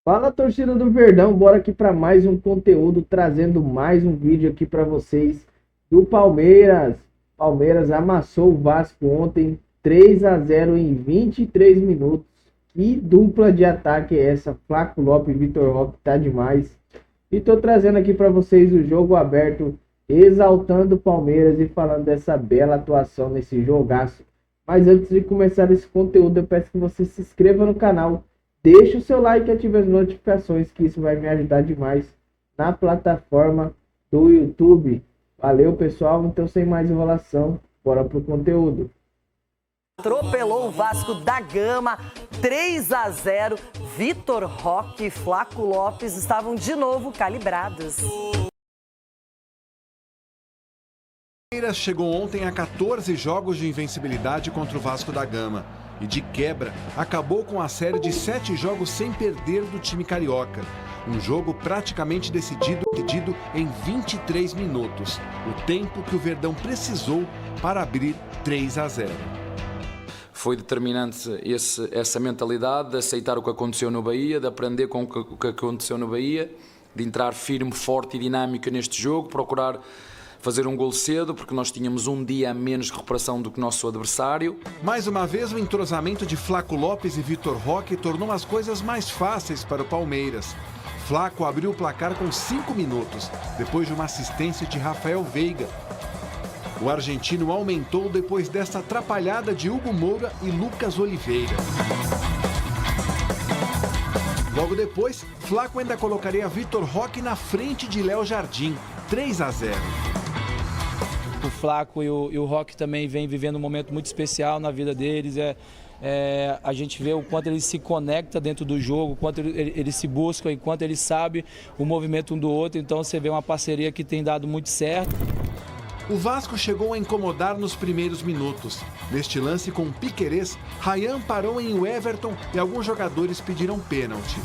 Fala, torcida do Verdão, bora aqui para mais um conteúdo, trazendo mais um vídeo aqui para vocês do Palmeiras. Palmeiras amassou o Vasco ontem, 3-0 em 23 minutos. Que dupla de ataque é essa? Flaco Lopes e Vitor Roque tá demais. E tô trazendo aqui para vocês o jogo aberto, exaltando o Palmeiras e falando dessa bela atuação nesse jogaço. Mas antes de começar esse conteúdo, eu peço que você se inscreva no canal. Deixe o seu like e ative as notificações, que isso vai me ajudar demais na plataforma do YouTube. Valeu, pessoal. Então, sem mais enrolação, bora pro conteúdo. Atropelou o Vasco da Gama, 3-0. Vitor Roque e Flaco Lopes estavam de novo calibrados. Palmeiras chegou ontem a 14 jogos de invencibilidade contra o Vasco da Gama e, de quebra, acabou com a série de 7 jogos sem perder do time carioca. Um jogo praticamente decidido em 23 minutos, o tempo que o Verdão precisou para abrir 3-0. Foi determinante essa mentalidade de aceitar o que aconteceu no Bahia, de aprender com o que aconteceu no Bahia, de entrar firme, forte e dinâmico neste jogo, procurar fazer um gol cedo, porque nós tínhamos um dia a menos de recuperação do que o nosso adversário. Mais uma vez, o entrosamento de Flaco Lopes e Vitor Roque tornou as coisas mais fáceis para o Palmeiras. Flaco abriu o placar com 5 minutos, depois de uma assistência de Rafael Veiga. O argentino aumentou depois dessa atrapalhada de Hugo Moura e Lucas Oliveira. Logo depois, Flaco ainda colocaria Vitor Roque na frente de Léo Jardim, 3-0. O Flaco e o Roque também vêm vivendo um momento muito especial na vida deles. A gente vê o quanto eles se conectam dentro do jogo, o quanto eles se buscam, o quanto eles sabem o movimento um do outro. Então você vê uma parceria que tem dado muito certo. O Vasco chegou a incomodar nos primeiros minutos. Neste lance com Piquerez, Ryan parou em Everton e alguns jogadores pediram pênalti.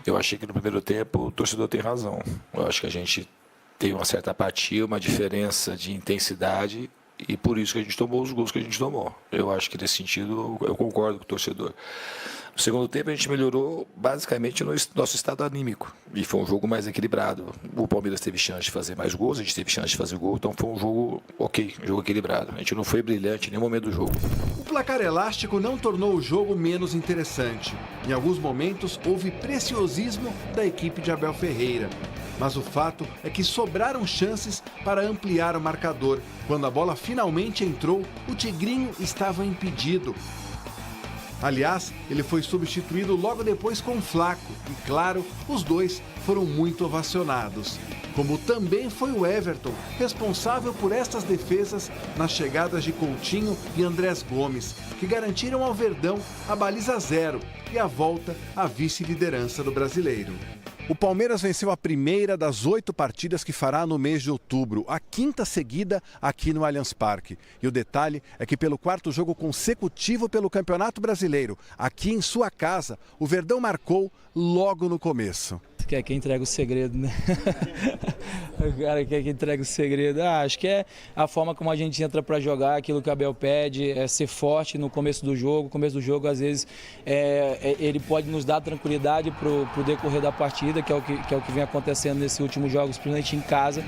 Eu achei que no primeiro tempo o torcedor tem razão. Eu acho que a gente tem uma certa apatia, uma diferença de intensidade e por isso que a gente tomou os gols que a gente tomou. Eu acho que nesse sentido eu concordo com o torcedor. No segundo tempo a gente melhorou basicamente no nosso estado anímico e foi um jogo mais equilibrado. O Palmeiras teve chance de fazer mais gols, a gente teve chance de fazer gol, então foi um jogo ok, um jogo equilibrado. A gente não foi brilhante em nenhum momento do jogo. O placar elástico não tornou o jogo menos interessante. Em alguns momentos houve preciosismo da equipe de Abel Ferreira. Mas o fato é que sobraram chances para ampliar o marcador. Quando a bola finalmente entrou, o Tigrinho estava impedido. Aliás, ele foi substituído logo depois com Flaco e, claro, os dois foram muito ovacionados. Como também foi o Everton, responsável por estas defesas nas chegadas de Coutinho e Andrés Gomes, que garantiram ao Verdão a baliza 0 e a volta à vice-liderança do Brasileiro. O Palmeiras venceu a primeira das 8 partidas que fará no mês de outubro, a 5ª seguida aqui no Allianz Parque. E o detalhe é que pelo 4º jogo consecutivo pelo Campeonato Brasileiro, aqui em sua casa, o Verdão marcou logo no começo. Que é quem entrega o segredo, né? O cara que é quem entrega o segredo. Acho que é a forma como a gente entra para jogar, aquilo que o Abel pede, é ser forte no começo do jogo. No começo do jogo, às vezes, ele pode nos dar tranquilidade para o decorrer da partida, que é o que vem acontecendo nesses últimos jogos, principalmente em casa.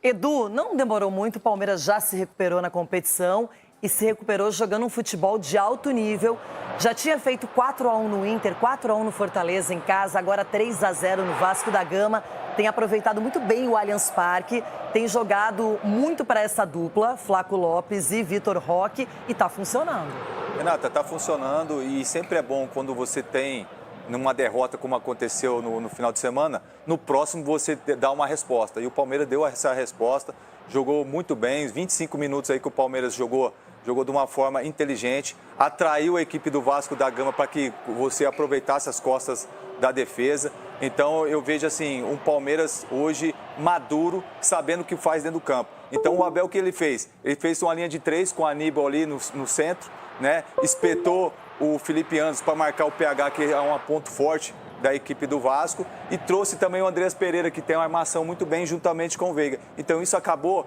Edu, não demorou muito, o Palmeiras já se recuperou na competição e se recuperou jogando um futebol de alto nível. Já tinha feito 4-1 no Inter, 4-1 no Fortaleza em casa, agora 3-0 no Vasco da Gama. Tem aproveitado muito bem o Allianz Parque, tem jogado muito para essa dupla, Flaco Lopes e Vitor Roque, e está funcionando. Renata, está funcionando e sempre é bom quando você tem, numa derrota como aconteceu no final de semana, no próximo você dá uma resposta. E o Palmeiras deu essa resposta, jogou muito bem, os 25 minutos aí que o Palmeiras jogou de uma forma inteligente, atraiu a equipe do Vasco da Gama para que você aproveitasse as costas da defesa. Então eu vejo assim, um Palmeiras hoje maduro, sabendo o que faz dentro do campo. Então o Abel, o que ele fez? Ele fez uma linha de 3 com o Aníbal ali no centro, né? Espetou o Felipe Anderson para marcar o PH, que é um ponto forte da equipe do Vasco e trouxe também o Andreas Pereira, que tem uma armação muito bem juntamente com o Veiga. Então isso acabou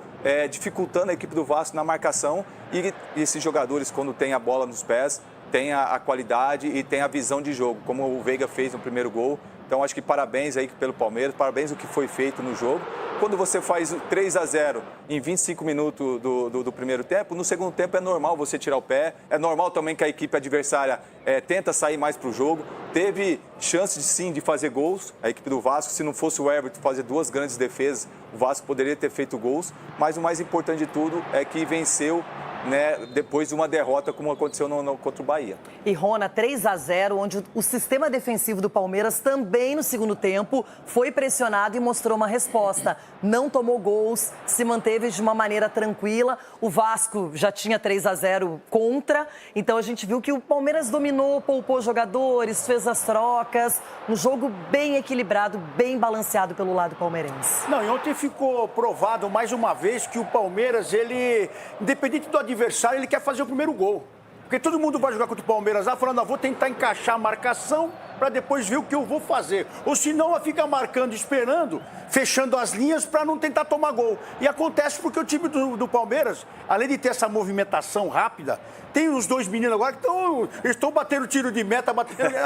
dificultando a equipe do Vasco na marcação e esses jogadores, quando tem a bola nos pés, tem a qualidade e tem a visão de jogo, como o Veiga fez no primeiro gol. Então acho que parabéns aí pelo Palmeiras, parabéns o que foi feito no jogo. Quando você faz 3-0 em 25 minutos do primeiro tempo, no segundo tempo é normal você tirar o pé, é normal também que a equipe adversária tenta sair mais para o jogo. Teve chance sim de fazer gols, a equipe do Vasco, se não fosse o Everton fazer 2 grandes defesas, o Vasco poderia ter feito gols, mas o mais importante de tudo é que venceu, né, depois de uma derrota como aconteceu contra o Bahia. E Rona, 3-0, onde o sistema defensivo do Palmeiras também no segundo tempo foi pressionado e mostrou uma resposta. Não tomou gols, se manteve de uma maneira tranquila. O Vasco já tinha 3-0 contra, então a gente viu que o Palmeiras dominou, poupou jogadores, fez as trocas. Um jogo bem equilibrado, bem balanceado pelo lado palmeirense. Não, e ontem ficou provado mais uma vez que o Palmeiras, ele, independente do adversário, ele quer fazer o primeiro gol. Porque todo mundo vai jogar contra o Palmeiras lá falando, vou tentar encaixar a marcação para depois ver o que eu vou fazer. Ou senão, fica marcando, esperando, fechando as linhas para não tentar tomar gol. E acontece porque o time do Palmeiras, além de ter essa movimentação rápida, tem os 2 meninos agora que estão batendo tiro de meta, a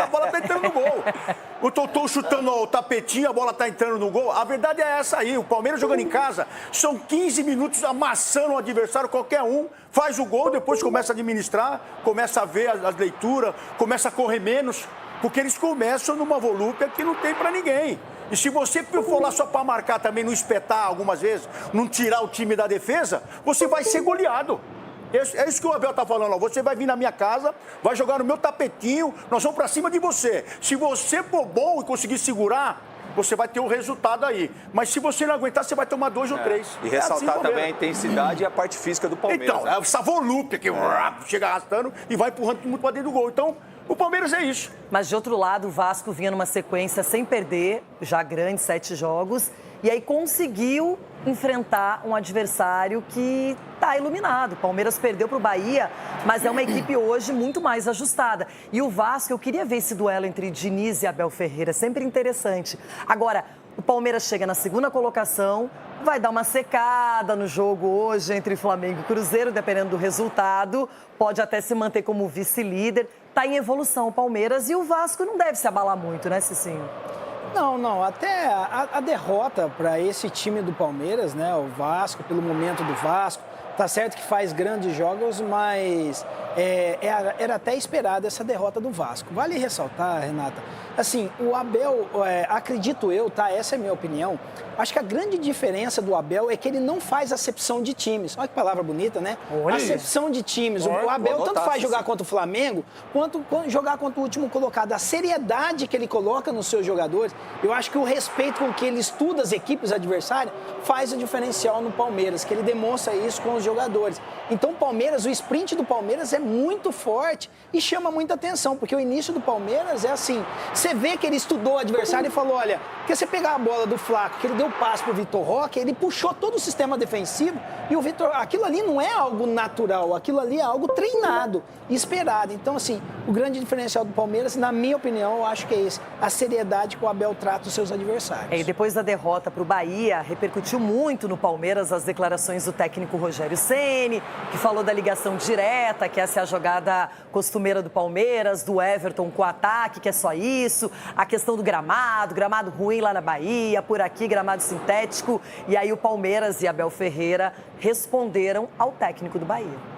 bola está entrando no gol. O Totô chutando o tapetinho, a bola está entrando no gol. A verdade é essa aí, o Palmeiras jogando em casa, são 15 minutos amassando o adversário, qualquer um, faz o gol, depois começa a administrar, começa a ver as leituras, começa a correr menos, porque eles começam numa volúpia que não tem para ninguém. E se você for lá só para marcar também, não espetar algumas vezes, não tirar o time da defesa, você vai ser goleado. É isso que o Abel está falando, ó. Você vai vir na minha casa, vai jogar no meu tapetinho, nós vamos para cima de você. Se você for bom e conseguir segurar, você vai ter o resultado aí. Mas se você não aguentar, você vai tomar 2 ou 3. E ressaltar também a intensidade e a parte física do Palmeiras. Então, essa volúpia que chega arrastando e vai empurrando todo mundo para dentro do gol. Então, o Palmeiras é isso. Mas de outro lado, o Vasco vinha numa sequência sem perder, já grande, 7 jogos, e aí conseguiu enfrentar um adversário que está iluminado. O Palmeiras perdeu para o Bahia, mas é uma equipe hoje muito mais ajustada. E o Vasco, eu queria ver esse duelo entre Diniz e Abel Ferreira, sempre interessante. Agora, o Palmeiras chega na segunda colocação, vai dar uma secada no jogo hoje entre Flamengo e Cruzeiro, dependendo do resultado, pode até se manter como vice-líder. Está em evolução o Palmeiras e o Vasco não deve se abalar muito, né, Cicinho? Não, até a derrota para esse time do Palmeiras, né, o Vasco, pelo momento do Vasco, tá certo que faz grandes jogos, mas era até esperada essa derrota do Vasco. Vale ressaltar, Renata, assim, o Abel, acredito eu, tá, essa é a minha opinião, acho que a grande diferença do Abel é que ele não faz acepção de times. Olha que palavra bonita, né? Olha. Acepção de times. O Abel tanto faz jogar contra o Flamengo, quanto jogar contra o último colocado. A seriedade que ele coloca nos seus jogadores, eu acho que o respeito com que ele estuda as equipes adversárias faz o diferencial no Palmeiras, que ele demonstra isso com os jogadores. Então o Palmeiras, o sprint do Palmeiras é muito forte e chama muita atenção, porque o início do Palmeiras é assim, você vê que ele estudou o adversário e falou, olha, porque você pegar a bola do Flaco, que ele deu passe pro Vitor Roque, ele puxou todo o sistema defensivo e o Vitor, aquilo ali não é algo natural, aquilo ali é algo treinado, esperado. Então, assim, o grande diferencial do Palmeiras, na minha opinião, eu acho que é esse, a seriedade que o Abel trata os seus adversários. E depois da derrota para o Bahia, repercutiu muito no Palmeiras as declarações do técnico Rogério Ceni, que falou da ligação direta, que essa é a jogada costumeira do Palmeiras, do Everton com o ataque, que é só isso, a questão do gramado ruim lá na Bahia, por aqui gramado sintético, e aí o Palmeiras e Abel Ferreira responderam ao técnico do Bahia.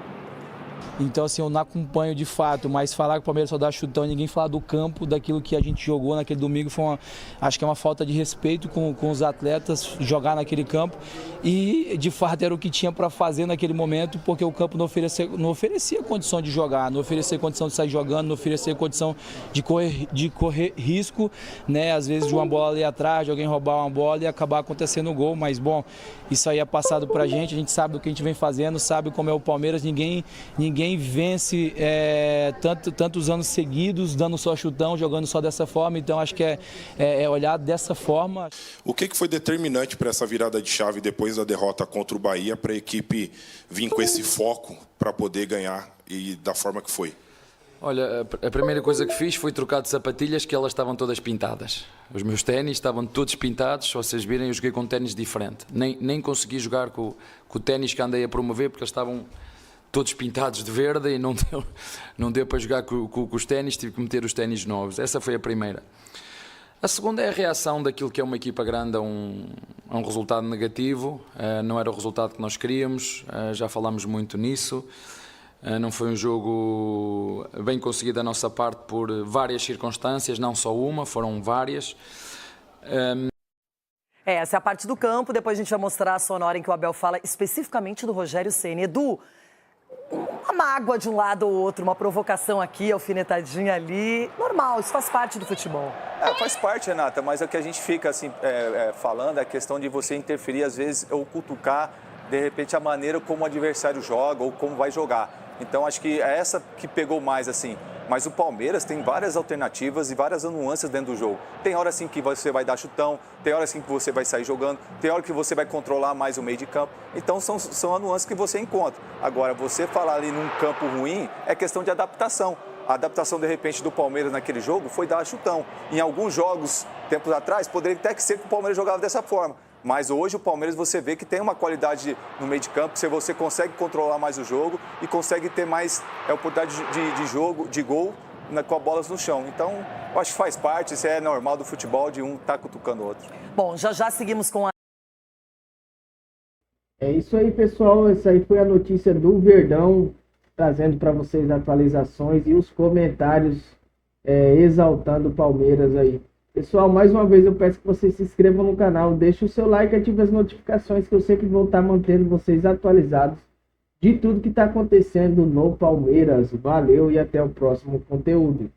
Então, assim, eu não acompanho de fato, mas falar que o Palmeiras só dá chutão e ninguém falar do campo, daquilo que a gente jogou naquele domingo, acho que é uma falta de respeito com os atletas jogar naquele campo. E, de fato, era o que tinha para fazer naquele momento, porque o campo não oferecia condição de jogar, não oferecia condição de sair jogando, não oferecia condição de correr risco, né? Às vezes de uma bola ali atrás, de alguém roubar uma bola e acabar acontecendo o gol. Mas, bom, isso aí é passado para a gente sabe do que a gente vem fazendo, sabe como é o Palmeiras, ninguém vence tantos anos seguidos, dando só chutão, jogando só dessa forma. Então, acho que é olhar dessa forma. O que foi determinante para essa virada de chave depois da derrota contra o Bahia, para a equipe vir com esse foco para poder ganhar e da forma que foi? Olha, a primeira coisa que fiz foi trocar de sapatilhas, que elas estavam todas pintadas. Os meus ténis estavam todos pintados, se vocês virem eu joguei com ténis diferente. Nem consegui jogar com o ténis que andei a promover, porque eles estavam todos pintados de verde e não deu para jogar com os ténis, tive que meter os ténis novos. Essa foi a primeira. A segunda é a reação daquilo que é uma equipa grande a um resultado negativo. Não era o resultado que nós queríamos, já falámos muito nisso. Não foi um jogo bem conseguido da nossa parte por várias circunstâncias, não só uma, foram várias. Essa é a parte do campo, depois a gente vai mostrar a sonora em que o Abel fala especificamente do Rogério Ceni. Edu, uma mágoa de um lado ou outro, uma provocação aqui, alfinetadinha ali, normal, isso faz parte do futebol. Faz parte, Renata, mas é o que a gente fica assim, falando, é a questão de você interferir às vezes ou cutucar, de repente, a maneira como o adversário joga ou como vai jogar. Então, acho que é essa que pegou mais, assim. Mas o Palmeiras tem várias alternativas e várias nuances dentro do jogo. Tem hora, assim, que você vai dar chutão, tem hora, assim, que você vai sair jogando, tem hora que você vai controlar mais o meio de campo. Então, são as nuances que você encontra. Agora, você falar ali num campo ruim é questão de adaptação. A adaptação, de repente, do Palmeiras naquele jogo foi dar chutão. Em alguns jogos, tempos atrás, poderia até ser que o Palmeiras jogava dessa forma. Mas hoje o Palmeiras você vê que tem uma qualidade no meio de campo, você consegue controlar mais o jogo e consegue ter mais oportunidade de jogo, de gol com as bolas no chão. Então, eu acho que faz parte, isso é normal do futebol, de um estar cutucando o outro. Bom, já seguimos com a... É isso aí, pessoal. Essa aí foi a notícia do Verdão, trazendo para vocês atualizações e os comentários exaltando o Palmeiras aí. Pessoal, mais uma vez eu peço que vocês se inscrevam no canal, deixem o seu like e ativem as notificações, que eu sempre vou estar mantendo vocês atualizados de tudo que está acontecendo no Palmeiras. Valeu e até o próximo conteúdo.